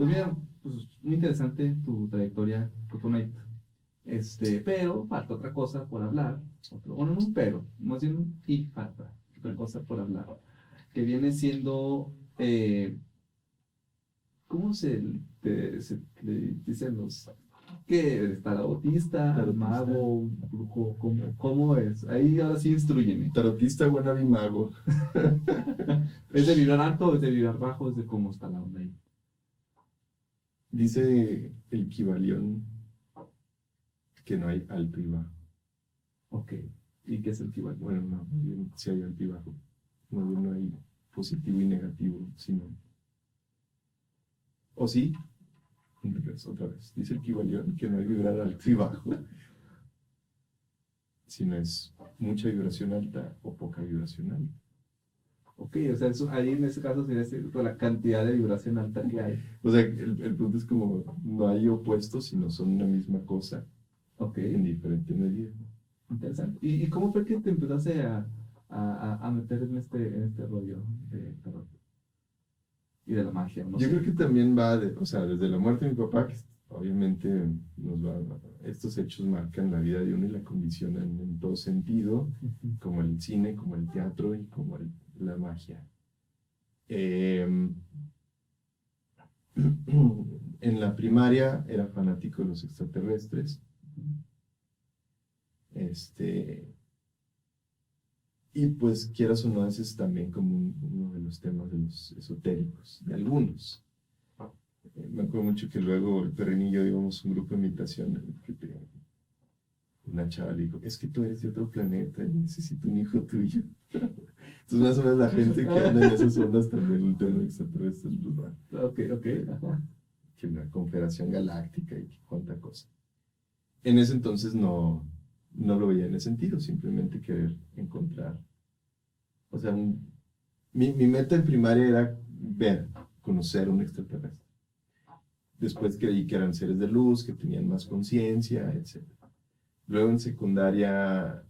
Pues mira, pues muy interesante tu trayectoria, Cotonite. Pero falta otra cosa por hablar. Bueno, no un pero, más bien y falta otra cosa por hablar. Que viene siendo, ¿cómo se le dicen los que eres tarotista, Tarotista. mago, brujo? ¿Cómo es? Ahí ahora sí instrúyeme. Tarotista, wannabe mago. ¿Es de vibrar alto o es de vibrar bajo? ¿Es de cómo está la onda ahí? Dice el Kybalión que no hay alto y bajo. Ok. ¿Y qué es el Kibalión? Bueno, no, más bien sí hay alto y bajo. Más bien no hay positivo y negativo, sino... ¿O sí? Otra vez. Dice el Kybalión que no hay vibrar alto y bajo, sino es mucha vibración alta o poca vibración alta. Ok, o sea, ahí en ese caso sería con la cantidad de vibración alta que hay. O sea, el punto es como no hay opuestos, sino son una misma cosa Ok, en diferente medida. interesante. ¿Y cómo fue que te empezaste a meter en este rollo de tarot y de la magia? No Yo sé. creo que también va, o sea, desde la muerte de mi papá, que obviamente estos hechos marcan la vida de uno y la condicionan en todo sentido, Ujú. como el cine, como el teatro y como la magia. En la primaria era fanático de los extraterrestres. Y pues quieras o no, ese es también como uno de los temas de los esotéricos, de algunos. Me acuerdo mucho que luego el Perrín y yo íbamos a un grupo de meditación una chava le dijo, es que tú eres de otro planeta y necesito un hijo tuyo. Entonces más o menos la gente que anda en esas ondas también el tema extraterrestre, pues va, Ok, ok. Ajá. que una confederación galáctica y cuánta cosa. En ese entonces no lo veía en ese sentido, simplemente querer encontrar. O sea, mi meta en primaria era ver, conocer un extraterrestre. Después creí que eran seres de luz, que tenían más conciencia, etc. Luego en secundaria,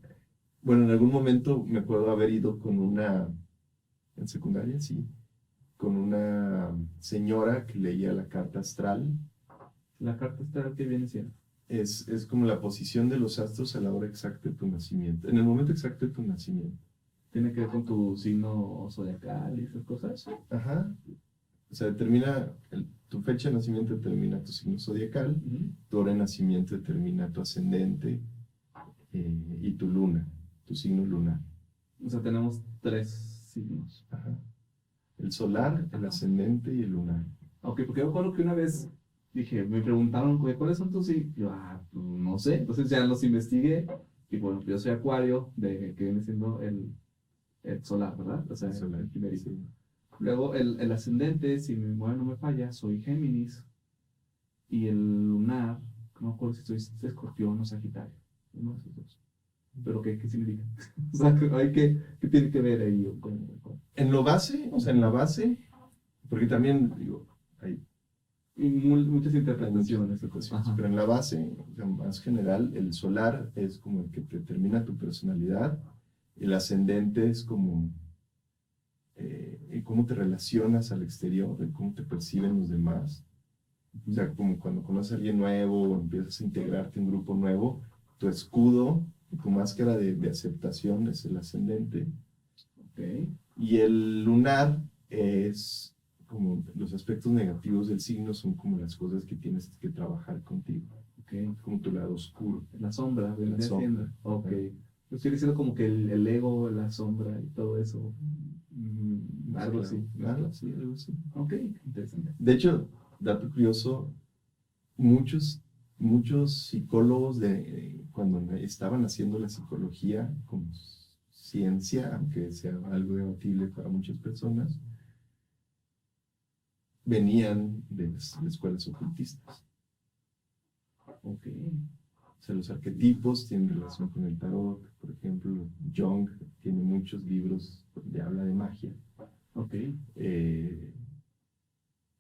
bueno, en algún momento me acuerdo haber ido en secundaria, sí, con una señora que leía la carta astral. La carta astral que viene siendo. Es como la posición de los astros a la hora exacta de tu nacimiento, en el momento exacto de tu nacimiento. Tiene que ver con tu signo zodiacal y esas cosas. Ajá. O sea, determina, tu fecha de nacimiento determina tu signo zodiacal, Ujú. tu hora de nacimiento determina tu ascendente y tu luna, tu signo lunar. O sea, tenemos tres signos. Ajá. El solar, el ascendente y el lunar. Ok, porque yo recuerdo que una vez dije, me preguntaron, "Güey, ¿cuáles son tus signos?" Yo, pues, no sé. Entonces ya los investigué. Y bueno, yo soy Acuario, que viene siendo el solar, ¿verdad? O sea, El solar, el primerito. sí. Luego el ascendente, si mi memoria no me falla, soy Géminis. Y el lunar, no me acuerdo si soy Escorpión o Sagitario. Uno de esos dos. Pero ¿qué significa? O sea, ¿qué tiene que ver ahí? En lo base, o sea, en la base, porque también, digo, hay Y muchas muchas interpretaciones. interpretaciones, Ajá. pero en la base, o sea, más general, el solar es como el que determina tu personalidad, el ascendente es como cómo te relacionas al exterior, de cómo te perciben los demás. O sea, como cuando conoces a alguien nuevo o empiezas a integrarte en un grupo nuevo, tu escudo, tu máscara de aceptación es el ascendente. Ok. Y el lunar es como los aspectos negativos del signo, son como las cosas que tienes que trabajar contigo. Ok. Como tu lado oscuro. La sombra, vendría sombra. siendo. Ok. Yo estoy diciendo como que el ego, la sombra y todo eso. Algo así. Algo así, algo así. Ok, interesante. De hecho, dato curioso, muchos psicólogos cuando estaban haciendo la psicología como ciencia, aunque sea algo debatible para muchas personas, venían de las escuelas ocultistas. Ok. O sea, los arquetipos tienen relación con el tarot. Por ejemplo, Jung tiene muchos libros donde habla de magia. Ok.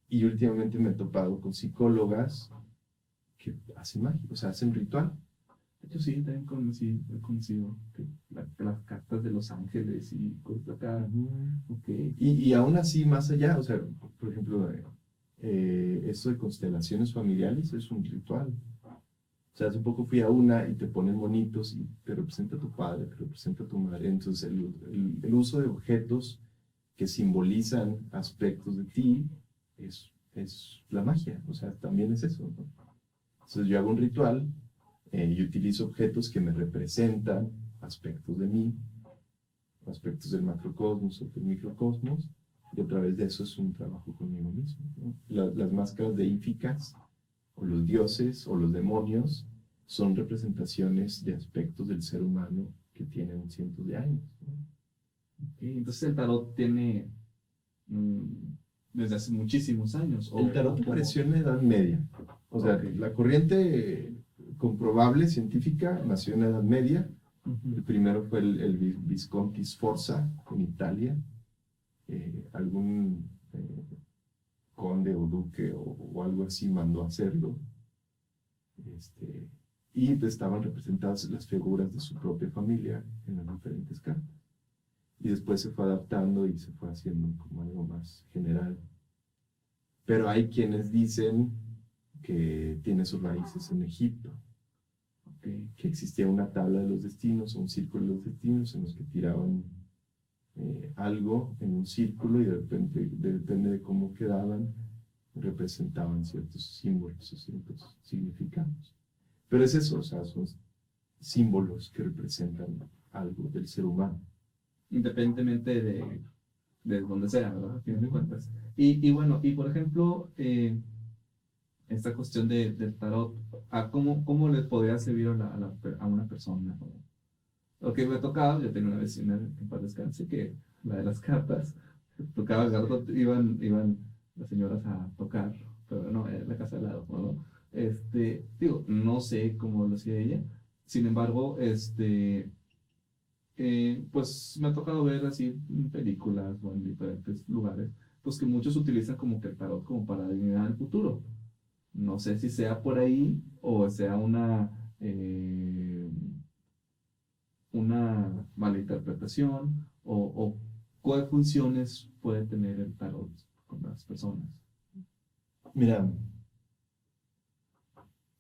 Y últimamente me he topado con psicólogas que hacen magia, o sea, hacen ritual. De hecho, sí, también he conocido que las cartas de los ángeles y cosas acá. Ok. Y aún así, más allá, o sea, por ejemplo, esto de constelaciones familiares es un ritual. O sea, hace poco fui a una y te ponen monitos y te representa tu padre, te representa tu madre. Entonces, el uso de objetos que simbolizan aspectos de ti es la magia. O sea, también es eso, ¿no? Entonces, yo hago un ritual y utilizo objetos que me representan aspectos de mí, aspectos del macrocosmos o del microcosmos, y a través de eso es un trabajo conmigo mismo, ¿no? Las máscaras deíficas, o los dioses, o los demonios, son representaciones de aspectos del ser humano que tienen cientos de años, ¿no? Okay, entonces el tarot tiene mm, desde hace muchísimos años. El tarot apareció en la Edad Media. O sea, Ok. la corriente comprobable científica nació en la Edad Media. El primero fue el Visconti Sforza en Italia. Algún conde o duque o algo así mandó a hacerlo. Y estaban representadas las figuras de su propia familia en las diferentes cartas. Y después se fue adaptando y se fue haciendo como algo más general. Pero hay quienes dicen que tiene sus raíces en Egipto, que existía una tabla de los destinos o un círculo de los destinos en los que tiraban algo en un círculo y de repente, depende de cómo quedaban, representaban ciertos símbolos o ciertos significados. Pero es eso, o sea, son símbolos que representan algo del ser humano. Independientemente de donde sea, ¿verdad? A fin de cuentas. Y bueno, y por ejemplo, esta cuestión del tarot, ¿cómo le podría servir a una persona? Lo que me ha tocado, yo tenía una vecina en paz descanse, que la de las cartas, tocaba el gato, iban las señoras a tocar, pero no, en la casa de al lado, ¿no? Digo, no sé cómo lo hacía ella, sin embargo, pues me ha tocado ver así en películas o en diferentes lugares, pues que muchos utilizan como que el tarot como para adivinar el futuro. No sé si sea por ahí o sea una mala interpretación o cuáles funciones puede tener el tarot con las personas. Mira,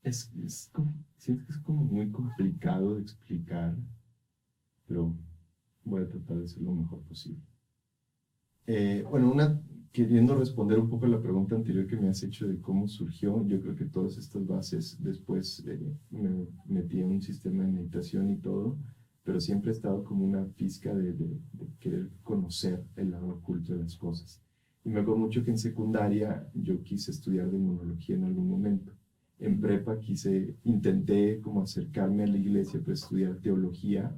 siento que es como muy complicado de explicar, pero voy a tratar de ser lo mejor posible. Bueno, queriendo responder un poco a la pregunta anterior que me has hecho de cómo surgió, yo creo que todas estas bases después me metí en un sistema de meditación y todo, pero siempre he estado como una pizca de querer conocer el lado oculto de las cosas. Y me acuerdo mucho que en secundaria yo quise estudiar demonología en algún momento. En prepa intenté como acercarme a la iglesia para estudiar teología.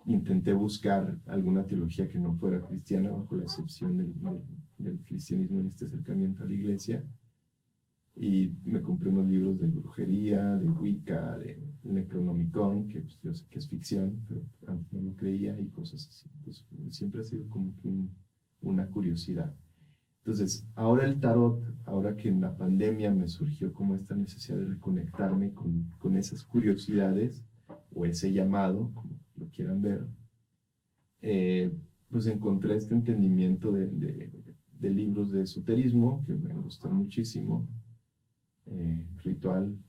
Intenté buscar alguna teología que no fuera cristiana, bajo la excepción del cristianismo en este acercamiento a la iglesia. Y me compré unos libros de brujería, de Wicca, de Necronomicon, que pues, yo sé que es ficción, pero antes no lo creía, y cosas así. Entonces, siempre ha sido como que una curiosidad. Entonces, ahora el tarot, ahora que en la pandemia me surgió como esta necesidad de reconectarme con esas curiosidades, o ese llamado, como lo quieran ver, pues encontré este entendimiento de libros de esoterismo que me gustan muchísimo.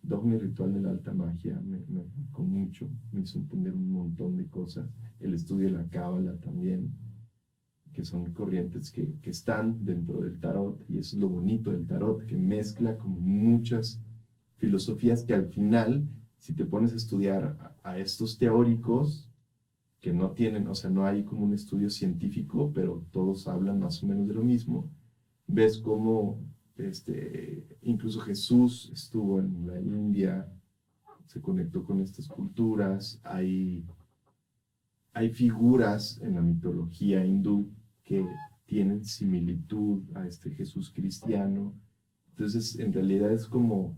Dogma y Ritual de la Alta Magia me marcó mucho, me hizo entender un montón de cosas. El estudio de la Cábala también, que son corrientes que están dentro del tarot, y eso es lo bonito del tarot, que mezcla como muchas filosofías que al final, si te pones a estudiar a estos teóricos, que no tienen, o sea, no hay como un estudio científico, pero todos hablan más o menos de lo mismo, ves cómo incluso Jesús estuvo en la India, se conectó con estas culturas, hay figuras en la mitología hindú que tienen similitud a este Jesús cristiano. Entonces, en realidad es como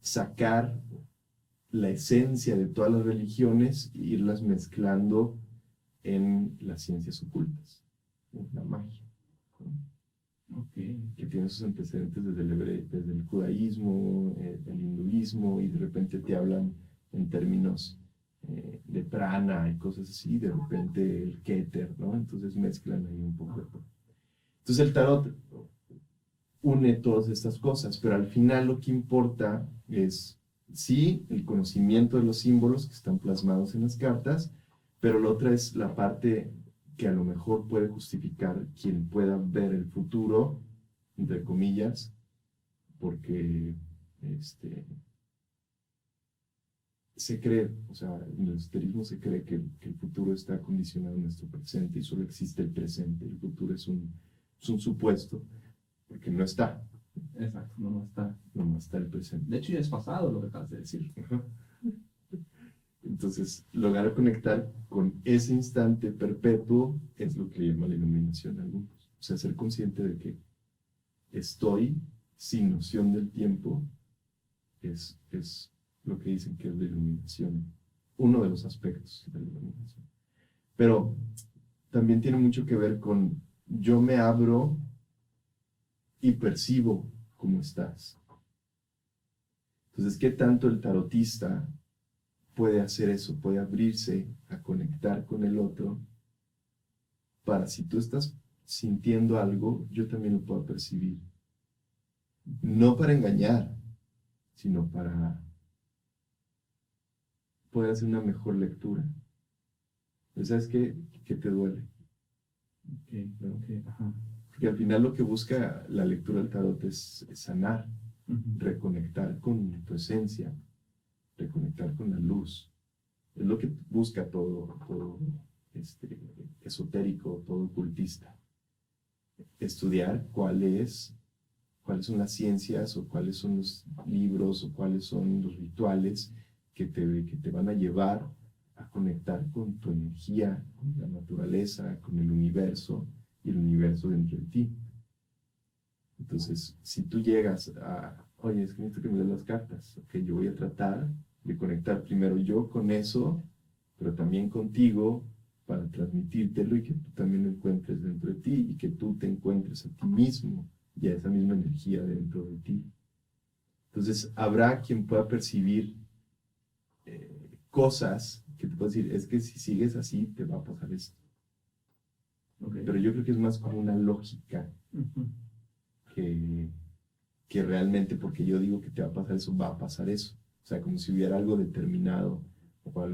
sacar la esencia de todas las religiones e irlas mezclando en las ciencias ocultas, en la magia, ¿no? Okay. Que tiene sus antecedentes desde el judaísmo, el hinduismo, y de repente te hablan en términos de prana y cosas así, de repente el Keter, ¿no? Entonces mezclan ahí un poco de todo. Entonces el tarot, une todas estas cosas, pero al final lo que importa es, sí, el conocimiento de los símbolos que están plasmados en las cartas, pero la otra es la parte que a lo mejor puede justificar quien pueda ver el futuro, entre comillas, porque se cree, o sea, en el esoterismo se cree que el futuro está condicionado a nuestro presente y solo existe el presente. El futuro es un supuesto, porque no está. Exacto, no está. No está el presente. De hecho, ya es pasado lo que acabas de decir. Ajá. Entonces, lograr conectar con ese instante perpetuo es lo que le llama la iluminación a algunos. O sea, ser consciente de que estoy sin noción del tiempo es lo que dicen que es la iluminación, uno de los aspectos de la iluminación. Pero también tiene mucho que ver con yo me abro y percibo cómo estás. Entonces, ¿qué tanto el tarotista puede hacer eso? Puede abrirse a conectar con el otro para si tú estás sintiendo algo, yo también lo puedo percibir. No para engañar, sino para poder hacer una mejor lectura. ¿Sabes qué? ¿Qué te duele? Ajá. Porque al final lo que busca la lectura del tarot es sanar, reconectar con tu esencia, reconectar con la luz. Es lo que busca todo esotérico, todo ocultista. Estudiar cuáles son las ciencias o cuáles son los libros o cuáles son los rituales que te van a llevar a conectar con tu energía, con la naturaleza, con el universo y el universo dentro de ti. Entonces, si tú llegas a, oye, es que necesito que me des las cartas, ok, yo voy a tratar de conectar primero yo con eso, pero también contigo para transmitírtelo y que tú también lo encuentres dentro de ti y que tú te encuentres a ti mismo y a esa misma energía dentro de ti. Entonces, habrá quien pueda percibir cosas que te puedo decir, es que si sigues así te va a pasar esto. Okay. Pero yo creo que es más como una lógica que realmente porque yo digo que te va a pasar eso, va a pasar eso. O sea, como si hubiera algo determinado o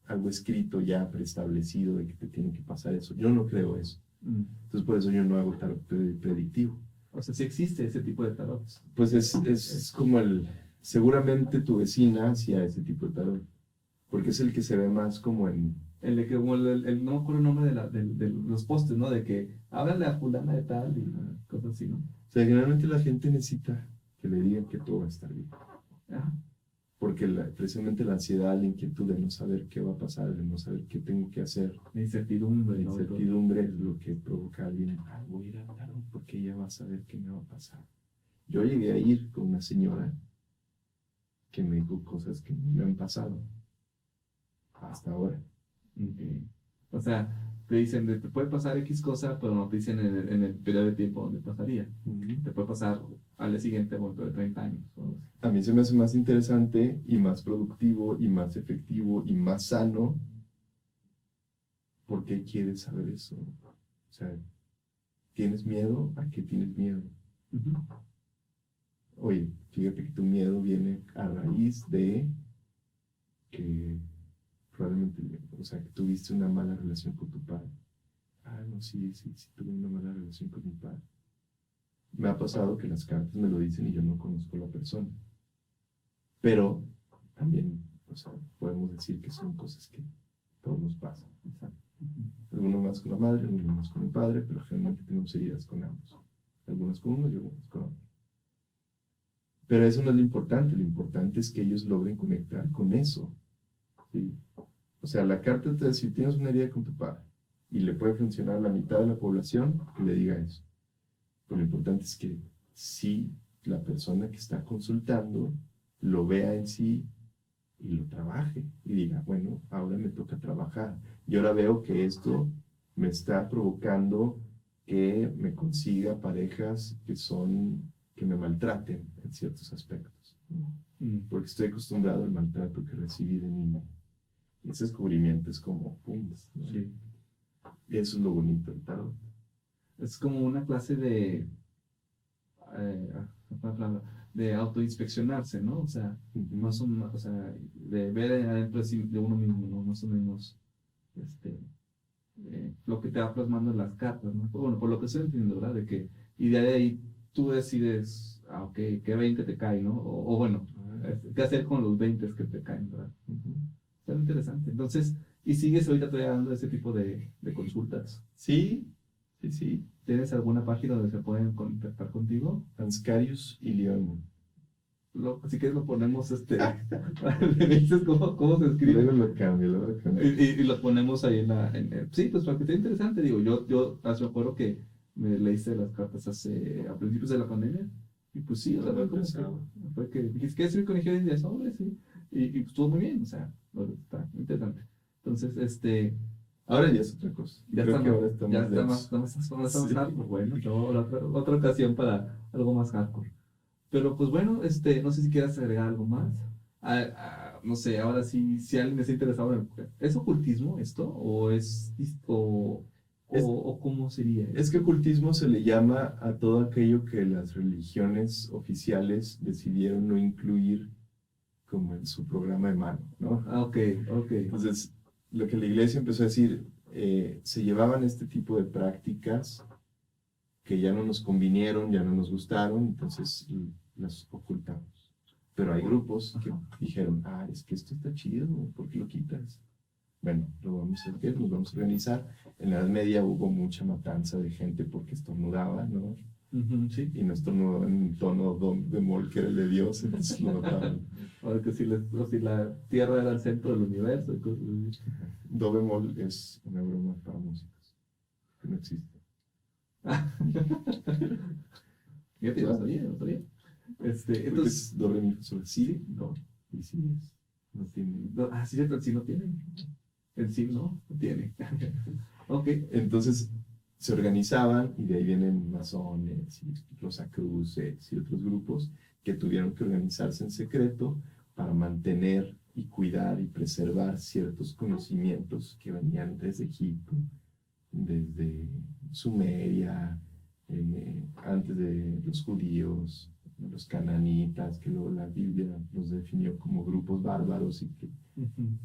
algo escrito ya preestablecido de que te tiene que pasar eso. Yo no creo eso. Entonces por eso yo no hago tarot predictivo. O sea, sí existe ese tipo de tarot. Pues es como seguramente tu vecina hacía ese tipo de tarot. Porque es el que se ve más como en... No me acuerdo el nombre de los postes, ¿no? De que háblale a fulana de tal y cosas así, ¿no? O sea, generalmente la gente necesita que le digan que todo va a estar bien. Ajá. Porque precisamente la ansiedad, la inquietud de no saber qué va a pasar, de no saber qué tengo que hacer. La incertidumbre. La incertidumbre es lo que provoca a alguien, voy a ir a tarot porque ella va a saber qué me va a pasar. Yo llegué a ir con una señora que me dijo cosas que me han pasado hasta ahora. O sea, te dicen, te puede pasar X cosa, pero no te dicen en el periodo de tiempo donde pasaría. Te puede pasar al día siguiente o dentro de 30 años. A mí se me hace más interesante y más productivo y más efectivo y más sano. ¿Por qué quieres saber eso? O sea, ¿tienes miedo? ¿A qué tienes miedo? Oye, fíjate que tu miedo viene a raíz de que probablemente, o sea, que tuviste una mala relación con tu padre. Ah, no, sí, tuve una mala relación con mi padre. Me ha pasado que las cartas me lo dicen y yo no conozco a la persona. Pero también, o sea, podemos decir que son cosas que todos nos pasan. Algunos más con la madre, algunos más con el padre, pero generalmente tenemos heridas con ambos. Algunos con uno y algunos con otro. Pero eso no es lo importante es que ellos logren conectar con eso. ¿Sí? O sea, la carta te dice, si tienes una herida con tu padre y le puede funcionar a la mitad de la población, que le diga eso. Pero lo importante es que si la persona que está consultando lo vea en sí y lo trabaje y diga, bueno, ahora me toca trabajar. Y ahora veo que esto me está provocando que me consiga parejas que me maltraten en ciertos aspectos. Porque estoy acostumbrado al maltrato que recibí de niño. Y ese descubrimiento es como, pum, ¿no? Sí. Y eso es lo bonito del tarot. Es como una clase de la palabra, de autoinspeccionarse, ¿no? O sea, más o menos, o sea, de ver adentro de uno mismo, ¿no? Más o menos, este, lo que te va plasmando en las cartas, ¿no? Bueno, por lo que estoy entendiendo, ¿verdad? De que, y de ahí tú decides, ok, qué 20 te cae, ¿no? O bueno, qué hacer con los 20 que te caen, ¿verdad? Está interesante. Entonces, ¿y sigues ahorita todavía dando ese tipo de consultas? Sí, sí, sí. ¿Tienes alguna página donde se pueden contactar contigo? Anscarius y León. Si quieres lo ponemos, me dices cómo se escribe. Luego lo cambio, luego lo cambio. Y lo ponemos ahí sí, pues para que esté interesante, digo, yo me acuerdo que me leíste las cartas a principios de la pandemia, y pues sí, o sea, fue que dijiste, ¿qué es el colegio de inglés? Hombre, sí, y pues estuvo muy bien, o sea, está interesante. Entonces, ahora ya es otra cosa. ya Creo está, que ahora está ya más está denso. más Sí. hardcore, bueno, otra ocasión para algo más hardcore. Pero pues bueno, no sé si quieras agregar algo más. No sé, ahora sí, si alguien está interesado en ¿es ocultismo esto? ¿O cómo sería Es que ocultismo se le llama a todo aquello que las religiones oficiales decidieron no incluir como en su programa de mano, ¿no? Ok, ok. Entonces, lo que la iglesia empezó a decir, se llevaban este tipo de prácticas que ya no nos convinieron, ya no nos gustaron, entonces las ocultamos. Pero hay grupos que dijeron, es que esto está chido, ¿por qué lo quitas? Bueno, lo vamos a hacer, nos vamos a organizar. En la Edad Media hubo mucha matanza de gente porque estornudaba, ¿no? Sí. Y no estornudaba en un tono do bemol que era el de Dios, entonces lo mataban. Ahora que si la Tierra era el centro del universo. Do bemol es una broma para músicos, que no existe. Fíjate, no sabía. Entonces, Es doble mi sol, sí, no, y sí es, no tiene. sí, el sí no tiene. El sí no tiene. Ok. Entonces se organizaban y de ahí vienen masones y rosacruces y otros grupos que tuvieron que organizarse en secreto para mantener y cuidar y preservar ciertos conocimientos que venían desde Egipto, desde Sumeria, antes de los judíos, los cananitas, que luego la Biblia los definió como grupos bárbaros y que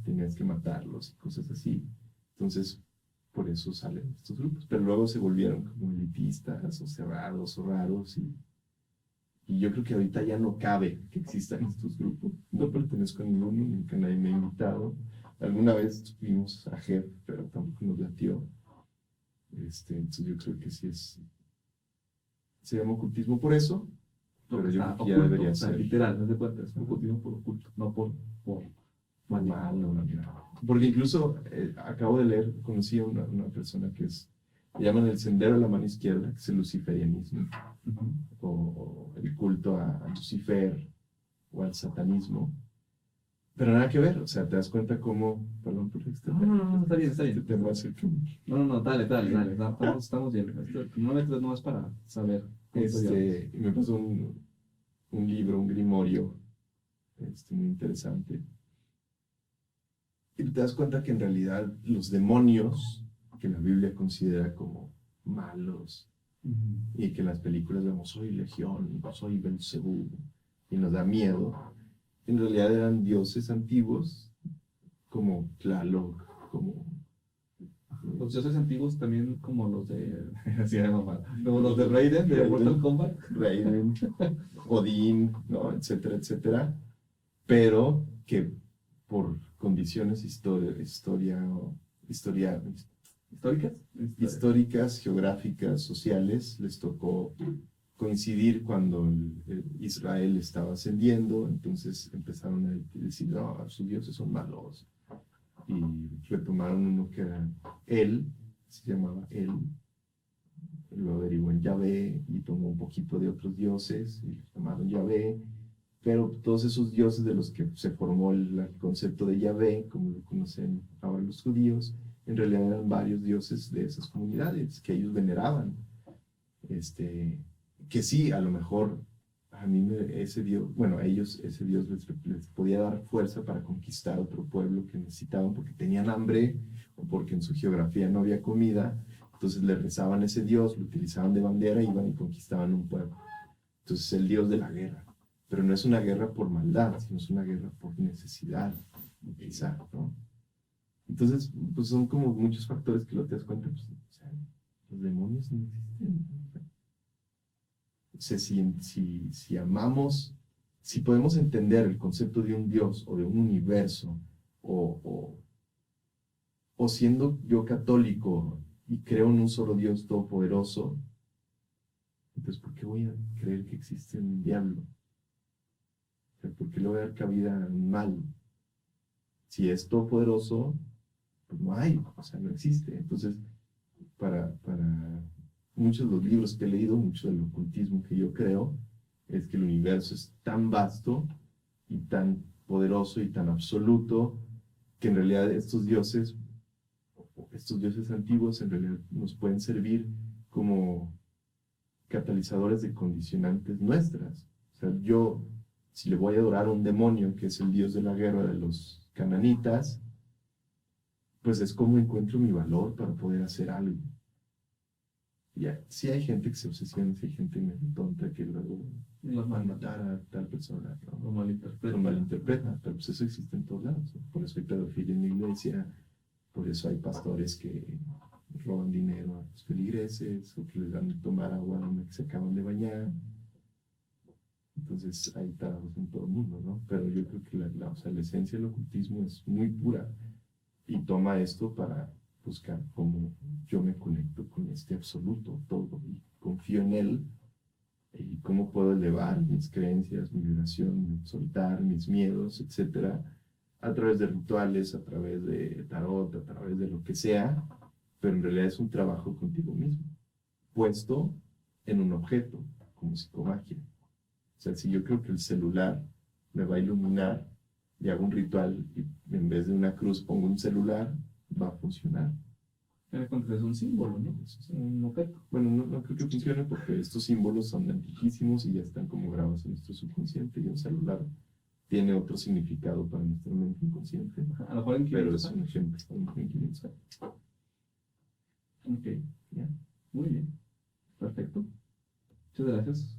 tenías que matarlos y cosas así. Entonces, por eso salen estos grupos. Pero luego se volvieron como elitistas o cerrados o raros y yo creo que ahorita ya no cabe que existan estos grupos. No pertenezco a ninguno, nunca nadie me ha invitado. Alguna vez fuimos a JEP, pero tampoco nos latió. Entonces yo creo que sí se llama ocultismo por eso, pero yo creo que ya debería ser. Literal, no se cuenta, es ocultismo por oculto, no por mal, no. Porque incluso acabo de leer, conocí a una persona que le llaman el sendero de la mano izquierda, que es el luciferianismo, o el culto a Lucifer, o al satanismo. Pero nada que ver, o sea, te das cuenta cómo, perdón por No, está bien. este tema acerca. No, dale, estamos bien. No me traes nomás para saber. Me pasó un libro, un grimorio, muy interesante. Y te das cuenta que en realidad los demonios, que la Biblia considera como malos, y que en las películas vemos, soy Legión, soy Belcebú, y nos da miedo, en realidad eran dioses antiguos, como Tlaloc, como... Los dioses antiguos también como los de... como los de Raiden, de Mortal Kombat. Raiden, Odín, ¿no? Etcétera, etcétera. Pero que por condiciones históricas, geográficas, sociales, les tocó coincidir cuando Israel estaba ascendiendo, entonces empezaron a decir, no, sus dioses son malos, y retomaron uno que era se llamaba luego derivó en Yahvé, y tomó un poquito de otros dioses, y los llamaron Yahvé, pero todos esos dioses de los que se formó el concepto de Yahvé, como lo conocen ahora los judíos, en realidad eran varios dioses de esas comunidades que ellos veneraban. Que sí, a lo mejor a ese dios les podía dar fuerza para conquistar otro pueblo que necesitaban porque tenían hambre o porque en su geografía no había comida, entonces le rezaban a ese dios, lo utilizaban de bandera, iban y conquistaban un pueblo. Entonces es el Dios de la guerra. Pero no es una guerra por maldad, sino es una guerra por necesidad, quizá, ¿no? Entonces, pues son como muchos factores que lo te das cuenta, pues, o sea, los demonios no existen. O sea, si amamos, si podemos entender el concepto de un Dios o de un universo, o, o, o siendo yo católico y creo en un solo Dios todopoderoso, entonces ¿por qué voy a creer que existe un diablo? O sea, ¿por qué le voy a dar cabida al mal? Si es todopoderoso, pues no hay, o sea, no existe. Entonces, para muchos de los libros que he leído, mucho del ocultismo que yo creo, es que el universo es tan vasto y tan poderoso y tan absoluto que en realidad estos dioses antiguos en realidad nos pueden servir como catalizadores de condicionantes nuestras. O sea, yo, si le voy a adorar a un demonio, que es el dios de la guerra de los cananitas, pues es como encuentro mi valor para poder hacer algo. Ya, sí hay gente que se obsesiona, sí hay gente medio tonta que luego va a matar a tal persona, ¿no? Lo malinterpreta, pero pues eso existe en todos lados, ¿no? Por eso hay pedofilia en la iglesia, por eso hay pastores que roban dinero a los feligreses, o que les dan de tomar agua donde se acaban de bañar. Entonces hay tardos en todo el mundo, ¿no? Pero yo creo que o sea, la esencia del ocultismo es muy pura y toma esto para buscar cómo yo me conecto con este absoluto todo y confío en él y cómo puedo elevar mis creencias, mi vibración, soltar mis miedos, etcétera, a través de rituales, a través de tarot, a través de lo que sea, pero en realidad es un trabajo contigo mismo, puesto en un objeto, como psicomagia. O sea, si yo creo que el celular me va a iluminar y hago un ritual y en vez de una cruz pongo un celular, va a funcionar. Es un símbolo, ¿no? Es un objeto. Bueno, no creo que funcione porque estos símbolos son antiquísimos y ya están como grabados en nuestro subconsciente y un celular tiene otro significado para nuestra mente inconsciente. A lo mejor en 500 pero es un años. ejemplo, a lo mejor en 500 años. Ok, ¿Ya? muy bien. Perfecto. Muchas gracias.